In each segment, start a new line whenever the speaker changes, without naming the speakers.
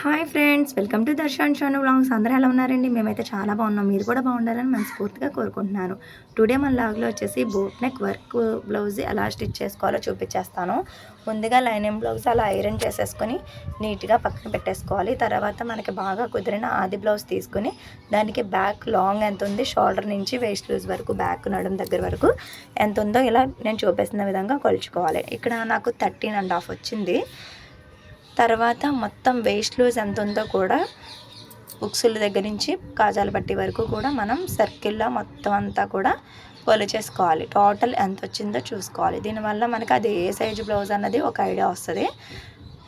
Hi friends, welcome to Darshan Shanu vlogs. అందరూ ఎలా ఉన్నారండి? మేమైతే చాలా బాగున్నాం. మీరు కూడా బాగుండాలని మనస్ఫూర్తిగా కోరుకుంటున్నాను. టుడే మన లాగ్లో వచ్చేసి బోట్ నెక్ వర్క్ బ్లౌజ్ ఎలా స్టిచ్ చేసుకోవాలో చూపించేస్తాను. ముందుగా లైనింగ్ బ్లౌజ్ అలా ఐరన్ చేసేసుకొని నీట్గా పక్కన పెట్టేసుకోవాలి. తర్వాత మనకి బాగా కుదిరిన ఆది బ్లౌజ్ తీసుకుని దానికి బ్యాక్ లాంగ్ ఎంత ఉంది, షోల్డర్ నుంచి వేస్ట్ లూజ్ వరకు, బ్యాక్ నడుం దగ్గర వరకు ఎంత ఉందో ఇలా నేను చూపిస్తున్న విధంగా కొలుచుకోవాలి. ఇక్కడ నాకు 13.5 వచ్చింది. తర్వాత మొత్తం వేస్ట్ లూజ్ ఎంత ఉందో కూడా ఉక్సుల దగ్గర నుంచి కాజాల పట్టి వరకు కూడా మనం సర్కిల్లో మొత్తం అంతా కూడా కొలిచేసుకోవాలి. టోటల్ ఎంత వచ్చిందో చూసుకోవాలి. దీనివల్ల మనకి అది ఏ సైజు బ్లౌజ్ అన్నది ఒక ఐడియా వస్తుంది.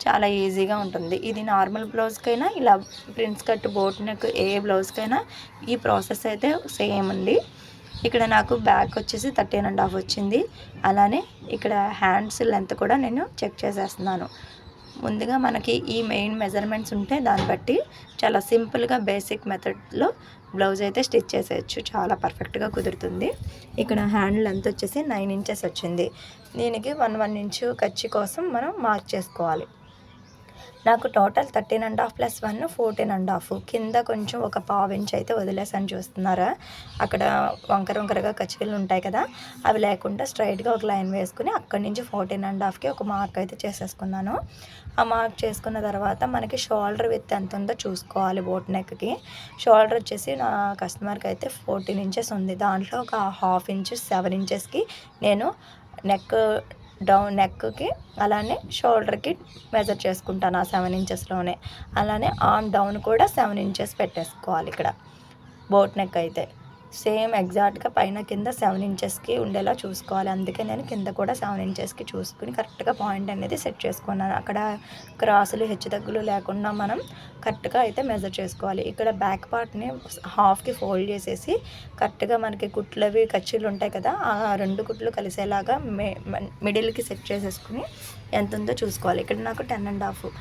చాలా ఈజీగా ఉంటుంది. ఇది నార్మల్ బ్లౌజ్కైనా ఇలా ప్రిన్స్ కట్ బోట్ నెక్ ఏ బ్లౌజ్కైనా ఈ ప్రాసెస్ అయితే సేమ్ అండి. ఇక్కడ నాకు బ్యాక్ వచ్చేసి 13.5 వచ్చింది. అలానే ఇక్కడ హ్యాండ్స్ లెంత్ కూడా నేను చెక్ చేసేస్తున్నాను. ముందుగా మనకి ఈ మెయిన్ మెజర్మెంట్స్ ఉంటే దాన్ని బట్టి చాలా సింపుల్గా బేసిక్ మెథడ్లో బ్లౌజ్ అయితే స్టిచ్ చేసేయచ్చు. చాలా పర్ఫెక్ట్గా కుదురుతుంది. ఇక్కడ హ్యాండ్ లెంత్ వచ్చేసి 9 ఇంచెస్ వచ్చింది. దీనికి 1 ఇంచు ఖర్చు కోసం మనం మార్క్ చేసుకోవాలి. నాకు టోటల్ 13.5 + 1 14.5. కింద కొంచెం ఒక 1/2 ఇంచ్ అయితే వదిలేసాను. చూస్తున్నారా? అక్కడ వంకరగా కచ్చికలు ఉంటాయి కదా, అవి లేకుండా స్ట్రైట్గా ఒక లైన్ వేసుకుని అక్కడి నుంచి 14.5కి ఒక మార్క్ అయితే చేసేసుకున్నాను. ఆ మార్క్ చేసుకున్న తర్వాత మనకి షోల్డర్ విత్ ఎంత ఉందో చూసుకోవాలి. బోట్ నెక్కి షోల్డర్ వచ్చేసి నా కస్టమర్కి అయితే 14 ఇంచెస్ ఉంది. దాంట్లో ఒక 1/2 ఇంచ్ 7 ఇంచెస్కి నేను నెక్కి అలానే షోల్డర్కి మెజర్ చేసుకుంటాను ఆ 7 ఇంచెస్లోనే. అలానే ఆర్మ్ డౌన్ కూడా 7 ఇంచెస్ పెట్టేసుకోవాలి. ఇక్కడ బోట్ నెక్ అయితే సేమ్ ఎగ్జాక్ట్గా పైన కింద 7 ఇంచెస్కి ఉండేలా చూసుకోవాలి. అందుకే నేను కింద కూడా 7 ఇంచెస్కి చూసుకుని కరెక్ట్గా పాయింట్ అనేది సెట్ చేసుకున్నాను. అక్కడ క్రాసులు హెచ్చుతగ్గులు లేకుండా మనం కరెక్ట్గా అయితే మెజర్ చేసుకోవాలి. ఇక్కడ బ్యాక్ పార్ట్ని హాఫ్కి ఫోల్డ్ చేసేసి కరెక్ట్గా మనకి కుట్లవి కచ్చీలు ఉంటాయి కదా, ఆ 2 కుట్లు కలిసేలాగా మిడిల్కి సెట్ చేసేసుకుని ఎంత ఉందో చూసుకోవాలి. ఇక్కడ నాకు 10.5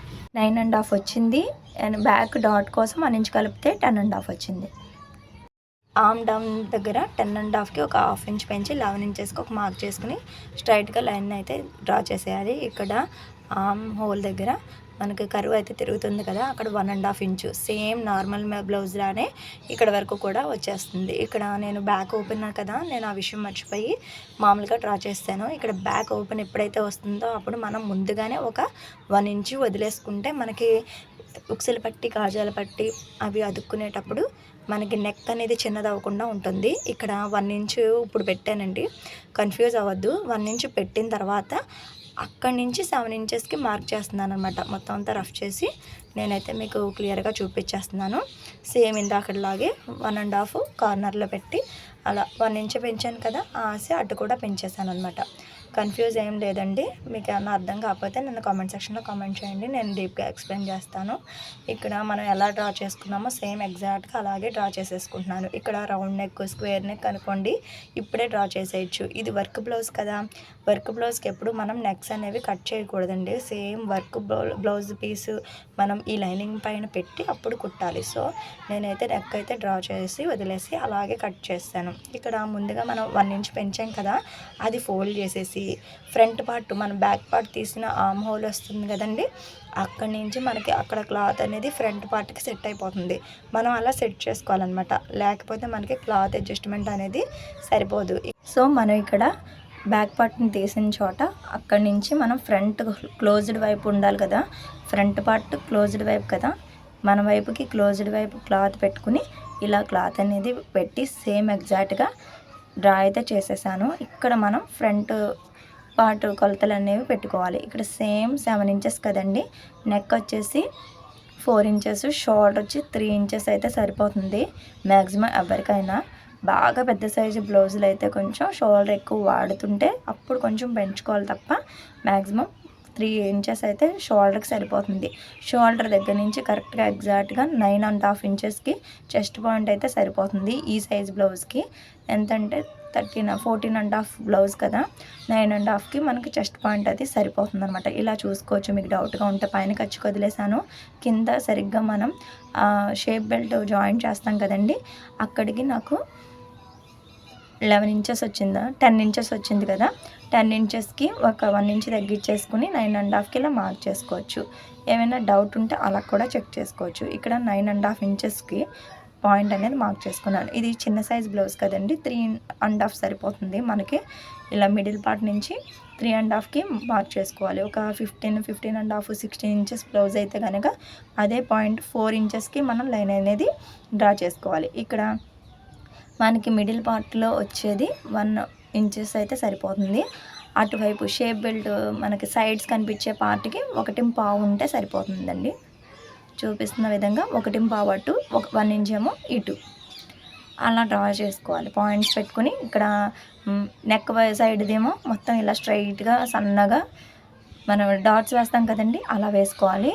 9.5 వచ్చింది. అండ్ బ్యాక్ డాట్ కోసం 1 ఇంచ్ కలిపితే 10.5 వచ్చింది. ఆర్మ్ డౌన్ దగ్గర 10.5కి ఒక 1/2 ఇంచ్ పెంచి 11 ఇంచెస్కి ఒక మార్క్ చేసుకుని స్ట్రైట్గా లైన్ అయితే డ్రా చేసేయాలి. ఇక్కడ ఆర్మ్ హోల్ దగ్గర మనకి కరువు అయితే తిరుగుతుంది కదా, అక్కడ 1.5 ఇంచు సేమ్ నార్మల్ బ్లౌజ్ లానే ఇక్కడ వరకు కూడా వచ్చేస్తుంది. ఇక్కడ నేను బ్యాక్ ఓపెన్ కదా, నేను ఆ విషయం మర్చిపోయి మామూలుగా డ్రా చేస్తాను. ఇక్కడ బ్యాక్ ఓపెన్ ఎప్పుడైతే వస్తుందో అప్పుడు మనం ముందుగానే ఒక 1 ఇంచు వదిలేసుకుంటే మనకి ఉక్సుల పట్టి, కాజాల పట్టి అవి అదుక్కునేటప్పుడు మనకి నెక్ అనేది చిన్నది అవ్వకుండా ఉంటుంది. ఇక్కడ 1 ఇంచు ఇప్పుడు పెట్టానండి, కన్ఫ్యూజ్ అవ్వద్దు. 1 ఇంచు పెట్టిన తర్వాత అక్కడి నుంచి 7 ఇంచెస్కి మార్క్ చేస్తున్నాను అనమాట. మొత్తం అంతా రఫ్ చేసి నేనైతే మీకు క్లియర్గా చూపించేస్తున్నాను. సేమ్ ఇందాకలాగే 1.5 కార్నర్లో పెట్టి అలా 1 ఇంచు పెంచాను కదా, ఆశ అటు కూడా పెంచేసాను అనమాట. కన్ఫ్యూజ్ ఏం లేదండి. మీకు ఏమన్నా అర్థం కాకపోతే నన్ను కామెంట్ సెక్షన్లో కామెంట్ చేయండి, నేను డీప్గా ఎక్స్ప్లెయిన్ చేస్తాను. ఇక్కడ మనం ఎలా డ్రా చేసుకున్నామో సేమ్ ఎగ్జాక్ట్గా అలాగే డ్రా చేసేసుకుంటున్నాను. ఇక్కడ రౌండ్ నెక్, స్క్వేర్ నెక్ అనుకోండి, ఇప్పుడే డ్రా చేసేయచ్చు. ఇది వర్క్ బ్లౌజ్ కదా, వర్క్ బ్లౌజ్కి ఎప్పుడు మనం నెక్స్ అనేవి కట్ చేయకూడదండి. సేమ్ వర్క్ బ్లౌజ్ పీసు మనం ఈ లైనింగ్ పైన పెట్టి అప్పుడు కుట్టాలి. సో నేనైతే నెక్ అయితే డ్రా చేసి వదిలేసి అలాగే కట్ చేస్తాను. ఇక్కడ ముందుగా మనం 1 ఇంచ్ పెంచాం కదా, అది ఫోల్డ్ చేసేసి ఫ్రంట్ పార్ట్ మన బ్యాక్ పార్ట్ తీసిన ఆర్మ్ హోల్ వస్తుంది కదండి, అక్కడి నుంచి మనకి అక్కడ క్లాత్ అనేది ఫ్రంట్ పార్ట్కి సెట్ అయిపోతుంది. మనం అలా సెట్ చేసుకోవాలన్నమాట, లేకపోతే మనకి క్లాత్ అడ్జస్ట్మెంట్ అనేది సరిపోదు. సో మనం ఇక్కడ బ్యాక్ పార్ట్ని తీసిన చోట అక్కడి నుంచి మనం ఫ్రంట్ క్లోజ్డ్ వైపు ఉండాలి కదా, ఫ్రంట్ పార్ట్ క్లోజ్డ్ వైపు కదా, మన వైపుకి క్లోజ్డ్ వైపు క్లాత్ పెట్టుకుని ఇలా క్లాత్ అనేది పెట్టి సేమ్ ఎగ్జాక్ట్గా డ్రా అయితే చేసేసాను. ఇక్కడ మనం ఫ్రంట్ పార్ట్ కొలతలు అనేవి పెట్టుకోవాలి. ఇక్కడ సేమ్ 7 ఇంచెస్ కదండి, నెక్ వచ్చేసి 4 ఇంచెస్, షోల్డర్ వచ్చి 3 ఇంచెస్ అయితే సరిపోతుంది. మ్యాక్సిమం ఎవరికైనా బాగా పెద్ద సైజు బ్లౌజులు అయితే కొంచెం షోల్డర్ ఎక్కువ వాడుతుంటే అప్పుడు కొంచెం పెంచుకోవాలి తప్ప మ్యాక్సిమం 3 ఇంచెస్ అయితే షోల్డర్కి సరిపోతుంది. షోల్డర్ దగ్గర నుంచి కరెక్ట్గా ఎగ్జాక్ట్గా 9.5 ఇంచెస్కి చెస్ట్ పాయింట్ అయితే సరిపోతుంది. ఈ సైజ్ బ్లౌజ్కి ఎంతంటే 14.5 బ్లౌజ్ కదా, 9.5కి మనకి చెస్ట్ పాయింట్ అది సరిపోతుంది అనమాట. ఇలా చూసుకోవచ్చు. మీకు డౌట్గా ఉంటే పైన ఖర్చు వదిలేసాను, కింద సరిగ్గా మనం షేప్ బెల్ట్ జాయింట్ చేస్తాం కదండి, అక్కడికి నాకు 11 ఇంచెస్ వచ్చిందా, 10 ఇంచెస్ వచ్చింది కదా, 10 ఇంచెస్కి ఒక 1 ఇంచ్ తగ్గించేసుకుని 9.5కి ఇలా మార్క్ చేసుకోవచ్చు. ఏమైనా డౌట్ ఉంటే అలా కూడా చెక్ చేసుకోవచ్చు. ఇక్కడ 9.5 ఇంచెస్కి పాయింట్ అనేది మార్క్ చేసుకున్నాను. ఇది చిన్న సైజ్ బ్లౌజ్ కదండి, 3.5 సరిపోతుంది మనకి. ఇలా మిడిల్ పార్ట్ నుంచి 3.5కి మార్క్ చేసుకోవాలి. ఒక 15.5 16 ఇంచెస్ బ్లౌజ్ అయితే కనుక అదే పాయింట్ 4 ఇంచెస్కి మనం లైన్ అనేది డ్రా చేసుకోవాలి. ఇక్కడ మనకి మిడిల్ పార్ట్లో వచ్చేది 1 ఇంచెస్ అయితే సరిపోతుంది. అటువైపు షేప్ బెల్ట్ మనకి సైడ్స్ కనిపించే పార్ట్కి 1.5 ఉంటే సరిపోతుందండి. చూపిస్తున్న విధంగా 1.5 అటు 1 ఇంచ్ ఏమో ఇటు అలా డ్రా చేసుకోవాలి. పాయింట్స్ పెట్టుకుని ఇక్కడ నెక్ సైడ్దేమో మొత్తం ఇలా స్ట్రైట్గా సన్నగా మనం డాట్స్ వేస్తాం కదండి, అలా వేసుకోవాలి.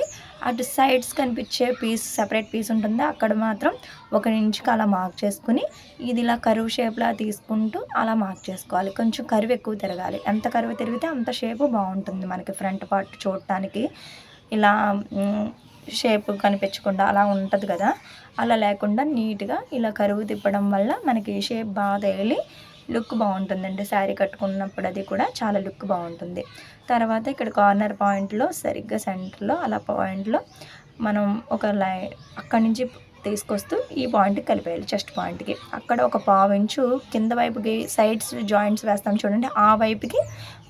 అటు సైడ్స్ కనిపించే పీస్ సెపరేట్ పీస్ ఉంటుంది, అక్కడ మాత్రం 1 ఇంచుకి అలా మార్క్ చేసుకుని ఇది ఇలా కరువు షేప్లా తీసుకుంటూ అలా మార్క్ చేసుకోవాలి. కొంచెం కరువు ఎక్కువ తిరగాలి. ఎంత కరువు తిరిగితే అంత షేపు బాగుంటుంది మనకి. ఫ్రంట్ పార్ట్ చూడటానికి ఇలా షేప్ కనిపించకుండా అలా ఉంటుంది కదా, అలా లేకుండా నీట్గా ఇలా కరువు తిప్పడం వల్ల మనకి షేప్ బాగా తగిలి లుక్ బాగుంటుందండి. శారీ కట్టుకున్నప్పుడు అది కూడా చాలా లుక్ బాగుంటుంది. తర్వాత ఇక్కడ కార్నర్ పాయింట్లో సరిగ్గా సెంటర్లో అలా పాయింట్లో మనం ఒక అక్కడి నుంచి తీసుకొస్తూ ఈ పాయింట్కి కలిపేయాలి. చెస్ట్ పాయింట్కి అక్కడ ఒక 1/4 ఇంచు కింద వైపుకి సైడ్స్ జాయింట్స్ వేస్తాం చూడండి, ఆ వైపుకి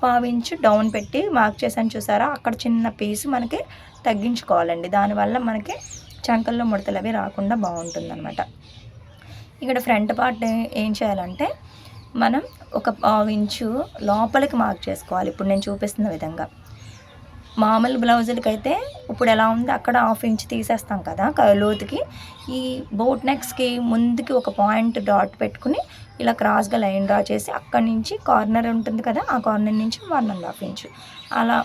1/4 ఇంచు డౌన్ పెట్టి మార్క్ చేసాను చూసారా, అక్కడ చిన్న పీస్ మనకి తగ్గించుకోవాలండి. దానివల్ల మనకి చంకల్లో ముడతలు అవి రాకుండా బాగుంటుందన్నమాట. ఇక్కడ ఫ్రంట్ పార్ట్ ఏం చేయాలంటే మనం ఒక 1/4 ఇంచు లోపలికి మార్క్ చేసుకోవాలి. ఇప్పుడు నేను చూపిస్తున్న విధంగా. మామూలు బ్లౌజులకైతే ఇప్పుడు ఎలా ఉంది అక్కడ 1/2 ఇంచ్ తీసేస్తాం కదా లోతుకి. ఈ బోట్ నెక్స్కి ముందుకి ఒక పాయింట్ డాట్ పెట్టుకుని ఇలా క్రాస్గా లైన్ డ్రా చేసి అక్కడి నుంచి కార్నర్ ఉంటుంది కదా, ఆ కార్నర్ నుంచి 1.5 ఇంచు అలా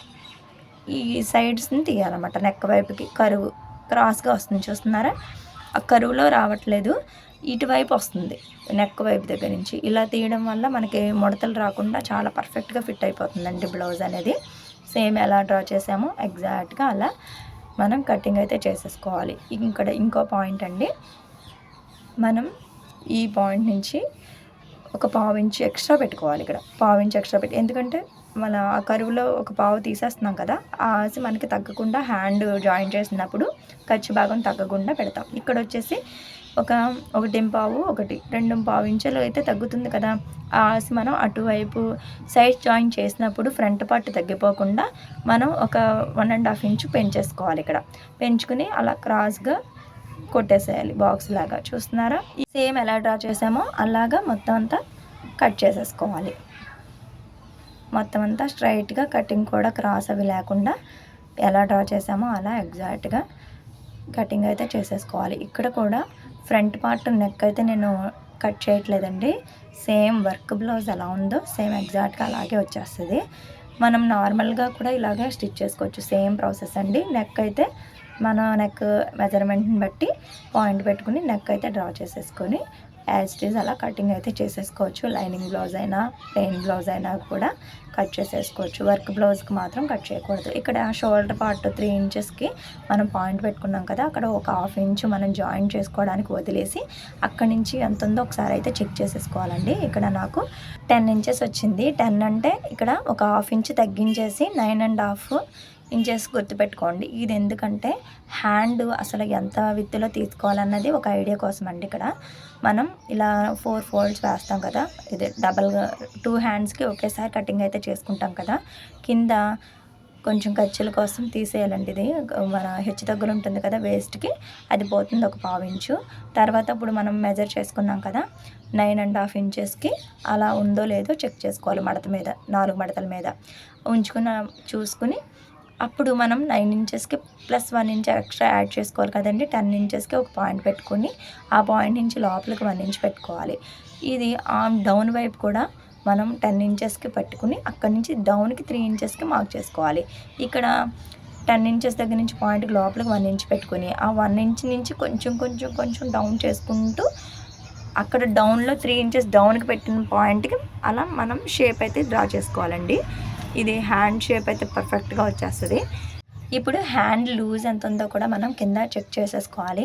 ఈ సైడ్స్ని తీయాలన్నమాట. నెక్ వైపుకి కరువు క్రాస్గా వస్తుంది చూస్తున్నారా, ఆ కరువులో రావట్లేదు, ఇటువైపు వస్తుంది నెక్ వైపు దగ్గర నుంచి. ఇలా తీయడం వల్ల మనకి ముడతలు రాకుండా చాలా పర్ఫెక్ట్గా ఫిట్ అయిపోతుందండి బ్లౌజ్ అనేది. సేమ్ ఎలా డ్రా చేసామో ఎగ్జాక్ట్గా అలా మనం కటింగ్ అయితే చేసేసుకోవాలి. ఇక్కడ ఇంకో పాయింట్ అండి, మనం ఈ పాయింట్ నుంచి ఒక 1/4 ఇంచ్ ఎక్స్ట్రా పెట్టుకోవాలి. ఇక్కడ 1/4 ఇంచ్ ఎక్స్ట్రా పెట్టి, ఎందుకంటే మన ఆ కరువులో ఒక 1/4 తీసేస్తున్నాం కదా, ఆ ఆసి మనకి తగ్గకుండా హ్యాండ్ జాయిన్ చేసినప్పుడు ఖర్చు భాగం తగ్గకుండా పెడతాం. ఇక్కడ వచ్చేసి ఒక 1.5 2.5 ఇంచులు అయితే తగ్గుతుంది కదా, ఆ ఆసి మనం అటువైపు సైడ్ జాయిన్ చేసినప్పుడు ఫ్రంట్ పార్ట్ తగ్గిపోకుండా మనం ఒక 1.5 ఇంచు పెంచేసుకోవాలి. ఇక్కడ పెంచుకుని అలా క్రాస్గా కొట్టేసేయాలి బాక్స్ లాగా. చూస్తున్నారా, సేమ్ ఎలా డ్రా చేసామో అలాగా మొత్తం అంతా కట్ చేసేసుకోవాలి. మొత్తం అంతా స్ట్రైట్గా కటింగ్ కూడా క్రాస్ అవి లేకుండా ఎలా డ్రా చేసామో అలా ఎగ్జాక్ట్గా కటింగ్ అయితే చేసేసుకోవాలి. ఇక్కడ కూడా ఫ్రంట్ పార్ట్ నెక్ అయితే నేను కట్ చేయట్లేదండి, సేమ్ వర్క్ బ్లౌజ్ ఎలా ఉందో సేమ్ ఎగ్జాక్ట్గా అలాగే వచ్చేస్తుంది. మనం నార్మల్గా కూడా ఇలాగే స్టిచ్ చేసుకోవచ్చు, సేమ్ ప్రాసెస్ అండి. నెక్ అయితే మన నెక్ మెజర్మెంట్ని బట్టి పాయింట్ పెట్టుకుని నెక్ అయితే డ్రా చేసేసుకొని యాజ్ ఇట్ ఈజ్ అలా కటింగ్ అయితే చేసేసుకోవచ్చు. లైనింగ్ బ్లౌజ్ అయినా ప్లెయిన్ బ్లౌజ్ అయినా కూడా కట్ చేసేసుకోవచ్చు. వర్క్ బ్లౌజ్కి మాత్రం కట్ చేయకూడదు. ఇక్కడ షోల్డర్ పార్ట్ 3 ఇంచెస్కి మనం పాయింట్ పెట్టుకున్నాం కదా, అక్కడ ఒక 1/2 ఇంచు మనం జాయిన్ చేసుకోవడానికి వదిలేసి అక్కడి నుంచి ఎంత ఉందో ఒకసారి అయితే చెక్ చేసేసుకోవాలండి. ఇక్కడ నాకు 10 ఇంచెస్ వచ్చింది. 10 అంటే ఇక్కడ ఒక 1/2 ఇంచు తగ్గించేసి 9.5 ఇంచెస్ గుర్తుపెట్టుకోండి. ఇది ఎందుకంటే హ్యాండ్ అసలు ఎంత విత్తులో తీసుకోవాలన్నది ఒక ఐడియా కోసం అండి. ఇక్కడ మనం ఇలా 4 ఫోల్డ్స్ వేస్తాం కదా, ఇది డబల్గా 2 హ్యాండ్స్కి ఒకేసారి కటింగ్ అయితే చేసుకుంటాం కదా, కింద కొంచెం ఖర్చుల కోసం తీసేయాలండి. ఇది మన హెచ్చు తగ్గులు ఉంటుంది కదా వేస్ట్కి, అది పోతుంది ఒక 1/4 ఇంచు. తర్వాత ఇప్పుడు మనం మెజర్ చేసుకున్నాం కదా 9.5 ఇంచెస్కి అలా ఉందో లేదో చెక్ చేసుకోవాలి. మడత మీద 4 మడతల మీద చూసుకుని అప్పుడు మనం 9 ఇంచెస్కి ప్లస్ 1 ఇంచ్ ఎక్స్ట్రా యాడ్ చేసుకోవాలి కదండి. 10 ఇంచెస్కి ఒక పాయింట్ పెట్టుకొని ఆ పాయింట్ నుంచి లోపలికి 1 ఇంచ్ పెట్టుకోవాలి. ఇది ఆర్మ్ డౌన్ వైపు కూడా మనం 10 ఇంచెస్కి పెట్టుకుని అక్కడి నుంచి డౌన్కి 3 ఇంచెస్కి మార్క్ చేసుకోవాలి. ఇక్కడ 10 ఇంచెస్ దగ్గర నుంచి పాయింట్కి లోపలికి 1 ఇంచ్ పెట్టుకుని ఆ 1 ఇంచ్ నుంచి కొంచెం డౌన్ చేసుకుంటూ అక్కడ డౌన్లో 3 ఇంచెస్ డౌన్కి పెట్టిన పాయింట్కి అలా మనం షేప్ అయితే డ్రా చేసుకోవాలండి. ఇది హ్యాండ్ షేప్ అయితే పర్ఫెక్ట్గా వచ్చేస్తుంది. ఇప్పుడు హ్యాండ్ లూజ్ ఎంత ఉందో కూడా మనం కింద చెక్ చేసేసుకోవాలి.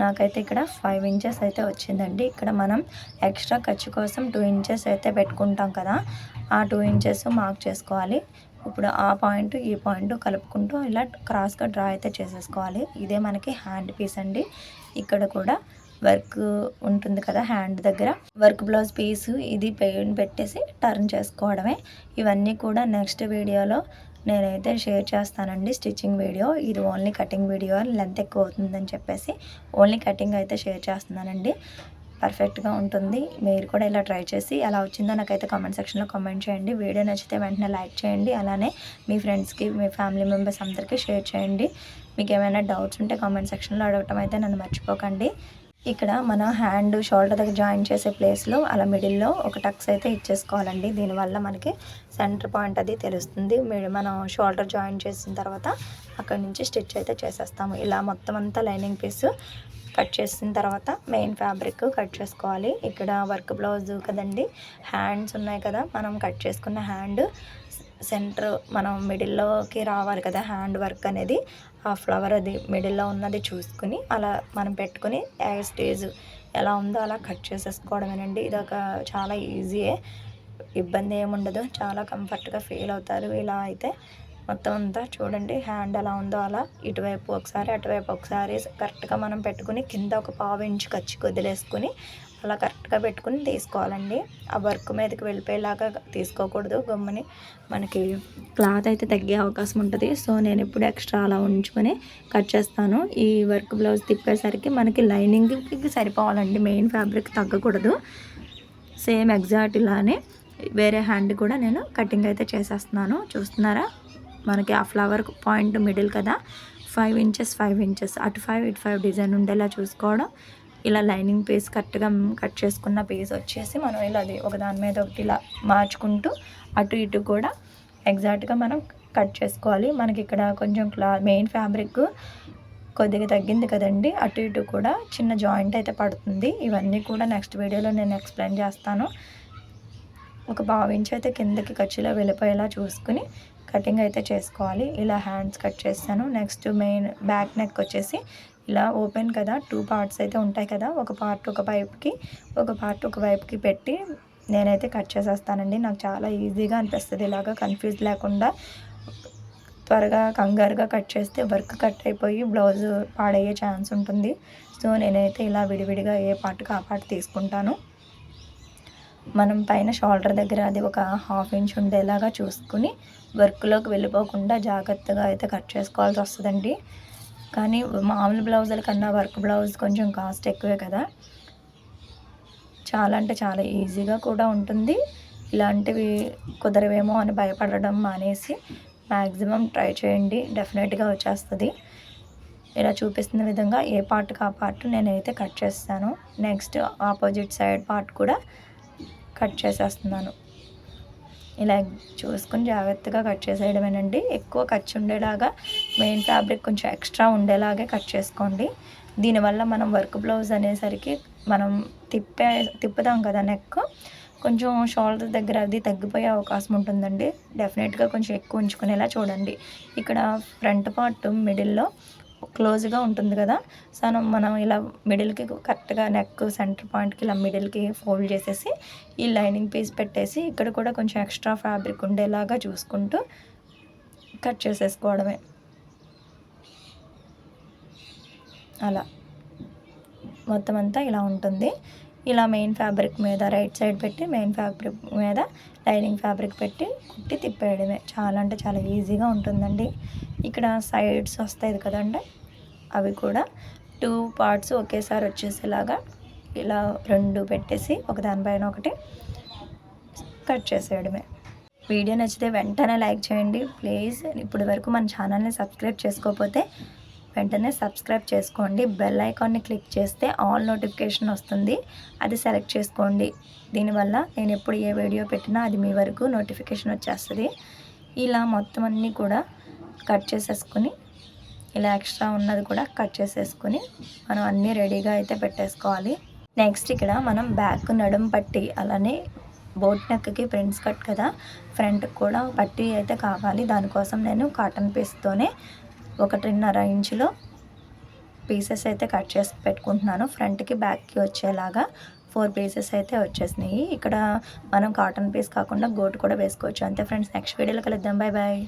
నాకైతే ఇక్కడ 5 ఇంచెస్ అయితే వచ్చిందండి. ఇక్కడ మనం ఎక్స్ట్రా ఖర్చు కోసం 2 ఇంచెస్ అయితే పెట్టుకుంటాం కదా, ఆ 2 ఇంచెస్ మార్క్ చేసుకోవాలి. ఇప్పుడు ఆ పాయింట్ ఈ పాయింట్ కలుపుకుంటూ ఇలా క్రాస్గా డ్రా అయితే చేసేసుకోవాలి. ఇదే మనకి హ్యాండ్ పీస్ అండి. ఇక్కడ కూడా వర్క్ ఉంటుంది కదా హ్యాండ్ దగ్గర, వర్క్ బ్లౌజ్ పీసు ఇది పెయిన్ పెట్టేసి టర్న్ చేసుకోవడమే. ఇవన్నీ కూడా నెక్స్ట్ వీడియోలో నేనైతే షేర్ చేస్తానండి, స్టిచ్చింగ్ వీడియో. ఇది ఓన్లీ కటింగ్ వీడియో, లెంత్ ఎక్కువ అవుతుందని చెప్పేసి ఓన్లీ కటింగ్ అయితే షేర్ చేస్తున్నానండి. పర్ఫెక్ట్గా ఉంటుంది. మీరు కూడా ఇలా ట్రై చేసి ఎలా వచ్చిందో నాకైతే కామెంట్ సెక్షన్లో కామెంట్ చేయండి. వీడియో నచ్చితే వెంటనే లైక్ చేయండి. అలానే మీ ఫ్రెండ్స్కి, మీ ఫ్యామిలీ మెంబర్స్ అందరికీ షేర్ చేయండి. మీకు ఏమైనా డౌట్స్ ఉంటే కామెంట్ సెక్షన్లో అడగటం అయితే నన్ను మర్చిపోకండి. ఇక్కడ మన హ్యాండ్ షోల్డర్ దగ్గర జాయిన్ చేసే ప్లేస్లో అలా మిడిల్లో ఒక టక్స్ అయితే ఇచ్చేసుకోవాలండి. దీనివల్ల మనకి సెంటర్ పాయింట్ అది తెలుస్తుంది. మనం షోల్డర్ జాయిన్ చేసిన తర్వాత అక్కడి నుంచి స్టిచ్ అయితే చేసేస్తాము. ఇలా మొత్తం అంతా లైనింగ్ పీస్ కట్ చేసిన తర్వాత మెయిన్ ఫ్యాబ్రిక్ కట్ చేసుకోవాలి. ఇక్కడ వర్క్ బ్లౌజ్ కదండి, హ్యాండ్స్ ఉన్నాయి కదా, మనం కట్ చేసుకున్న హ్యాండ్ సెంటర్ మనం మిడిల్లోకి రావాలి కదా హ్యాండ్ వర్క్ అనేది. ఆ ఫ్లవర్ అది మిడిల్లో ఉన్నది చూసుకుని అలా మనం పెట్టుకుని స్టేజ్ ఎలా ఉందో అలా కట్ చేసేసుకోవడమేనండి. ఇదొక చాలా ఈజీయే, ఇబ్బంది ఏముండదు, చాలా కంఫర్ట్గా ఫీల్ అవుతారు. ఇలా అయితే మొత్తం అంతా చూడండి, హ్యాండ్ ఎలా ఉందో అలా ఇటువైపు ఒకసారి అటువైపు ఒకసారి కరెక్ట్గా మనం పెట్టుకుని కింద ఒక పావు ఇంచు ఖర్చుకి వదిలేసుకుని అలా కరెక్ట్గా పెట్టుకుని తీసుకోవాలండి. ఆ వర్క్ మీదకి వెళ్ళిపోయేలాగా తీసుకోకూడదు. గమ్ముని మనకి క్లాత్ అయితే తగ్గే అవకాశం ఉంటుంది. సో నేను ఎప్పుడు ఎక్స్ట్రా అలా ఉంచుకొని కట్ చేస్తాను. ఈ వర్క్ బ్లౌజ్ తిప్పేసరికి మనకి లైనింగ్కి సరిపోవాలండి, మెయిన్ ఫ్యాబ్రిక్ తగ్గకూడదు. సేమ్ ఎగ్జాక్ట్ ఇలానే వేరే హ్యాండ్ కూడా నేను కటింగ్ అయితే చేసేస్తున్నాను. చూస్తున్నారా, మనకి ఆ ఫ్లవర్ పాయింట్ మిడిల్ కదా, 5 ఇంచెస్ 5 ఇంచెస్ అటు 5 ఇటు 5 డిజైన్ ఉండేలా చూసుకోవడం. ఇలా లైనింగ్ పీస్ కరెక్ట్గా కట్ చేసుకున్న పీస్ వచ్చేసి మనం ఇలా అది ఒకదాని మీద ఒకటి ఇలా మార్చుకుంటూ అటు ఇటు కూడా ఎగ్జాక్ట్గా మనం కట్ చేసుకోవాలి. మనకి ఇక్కడ కొంచెం మెయిన్ ఫ్యాబ్రిక్ కొద్దిగా తగ్గింది కదండి, అటు ఇటు కూడా చిన్న జాయింట్ అయితే పడుతుంది. ఇవన్నీ కూడా నెక్స్ట్ వీడియోలో నేను ఎక్స్ప్లెయిన్ చేస్తాను. ఒక పావు ఇంచ్ అయితే కిందకి ఖర్చులో వెళ్ళిపోయేలా చూసుకుని కటింగ్ అయితే చేసుకోవాలి. ఇలా హ్యాండ్స్ కట్ చేస్తాను. నెక్స్ట్ మెయిన్ బ్యాక్ నెక్ వచ్చేసి ఇలా ఓపెన్ కదా, 2 పార్ట్స్ అయితే ఉంటాయి కదా, ఒక పార్ట్ ఒక వైపుకి ఒక పార్ట్ ఒక వైపుకి పెట్టి నేనైతే కట్ చేసేస్తానండి. నాకు చాలా ఈజీగా అనిపిస్తుంది. ఇలాగా కన్ఫ్యూజ్ లేకుండా త్వరగా కంగారుగా కట్ చేస్తే వర్క్ కట్ అయిపోయి బ్లౌజ్ పాడయ్యే ఛాన్స్ ఉంటుంది. సో నేనైతే ఇలా విడివిడిగా ఏ పార్ట్కి ఆ పార్ట్ తీసుకుంటాను. మనం పైన షోల్డర్ దగ్గర అది ఒక 1/2 ఇంచ్ ఉండేలాగా చూసుకుని వర్క్లోకి వెళ్ళిపోకుండా జాగ్రత్తగా అయితే కట్ చేసుకోవాల్సి వస్తుందండి. కానీ మామూలు బ్లౌజుల కన్నా వర్క్ బ్లౌజ్ కొంచెం కాస్ట్ ఎక్కువే కదా, చాలా అంటే చాలా ఈజీగా కూడా ఉంటుంది. ఇలాంటివి కుదరవేమో అని భయపడడం మానేసి మ్యాక్సిమం ట్రై చేయండి, డెఫినెట్గా వచ్చేస్తుంది. ఇలా చూపిస్తున్న విధంగా ఏ పార్ట్కి ఆ పార్ట్ నేనైతే కట్ చేస్తాను. నెక్స్ట్ ఆపోజిట్ సైడ్ పార్ట్ కూడా కట్ చేసేస్తున్నాను. ఇలా చూసుకుని జాగ్రత్తగా కట్ చేసేయడమేనండి. ఎక్కువ ఖర్చు ఉండేలాగా మెయిన్ ఫ్యాబ్రిక్ కొంచెం ఎక్స్ట్రా ఉండేలాగే కట్ చేసుకోండి. దీనివల్ల మనం వర్క్ బ్లౌజ్ అనేసరికి మనం తిప్పుతాం కదా నెక్, కొంచెం షోల్డర్ దగ్గర అది తగ్గిపోయే అవకాశం ఉంటుందండి. డెఫినెట్గా కొంచెం ఎక్కువ ఉంచుకునేలా చూడండి. ఇక్కడ ఫ్రంట్ పార్ట్ మిడిల్లో క్లోజ్గా ఉంటుంది కదా, సో మనం ఇలా మిడిల్కి కరెక్ట్గా నెక్ సెంటర్ పాయింట్కి ఇలా మిడిల్కి ఫోల్డ్ చేసేసి ఈ లైనింగ్ పీస్ పెట్టేసి ఇక్కడ కూడా కొంచెం ఎక్స్ట్రా ఫ్యాబ్రిక్ ఉండేలాగా చూసుకుంటూ కట్ చేసేసుకోవడమే. అలా మొత్తం అంతా ఇలా ఉంటుంది. ఇలా మెయిన్ ఫ్యాబ్రిక్ మీద రైట్ సైడ్ పెట్టి మెయిన్ ఫ్యాబ్రిక్ మీద లైనింగ్ ఫ్యాబ్రిక్ పెట్టి కుట్టి తిప్పేయడమే. చాలా అంటే చాలా ఈజీగా ఉంటుందండి. ఇక్కడ సైడ్స్ వస్తాయి కదండి, అవి కూడా 2 పార్ట్స్ ఒకేసారి వచ్చేసేలాగా ఇలా 2 పెట్టేసి ఒకదానిపైన ఒకటి కట్ చేసేయడమే. వీడియో నచ్చితే వెంటనే లైక్ చేయండి ప్లీజ్. ఇప్పటి వరకు మన ఛానల్ని సబ్స్క్రైబ్ చేసుకోకపోతే వెంటనే సబ్స్క్రైబ్ చేసుకోండి. బెల్ ఐకాన్ని క్లిక్ చేస్తే ఆల్ నోటిఫికేషన్ వస్తుంది, అది సెలెక్ట్ చేసుకోండి. దీనివల్ల నేను ఎప్పుడు ఏ వీడియో పెట్టినా అది మీ వరకు నోటిఫికేషన్ వచ్చేస్తుంది. ఇలా మొత్తం అన్నీ కూడా కట్ చేసేసుకుని ఇలా ఎక్స్ట్రా ఉన్నది కూడా కట్ చేసేసుకుని మనం అన్నీ రెడీగా అయితే పెట్టేసుకోవాలి. నెక్స్ట్ ఇక్కడ మనం బ్యాక్ నడుం పట్టి అలానే బోట్ నెక్కి ప్రిన్స్ కట్ కదా, ఫ్రంట్కి కూడా పట్టి అయితే కావాలి. దానికోసం నేను కాటన్ పీస్తోనే 1.5 ఇంచులో పీసెస్ అయితే కట్ చేసి పెట్టుకుంటున్నాను. ఫ్రంట్కి బ్యాక్కి వచ్చేలాగా 4 పీసెస్ అయితే వచ్చేసినాయి. ఇక్కడ మనం కాటన్ పీస్ కాకుండా గోటు కూడా వేసుకోవచ్చు. అంతే ఫ్రెండ్స్, నెక్స్ట్ వీడియోలో కలుద్దాం. Bye bye.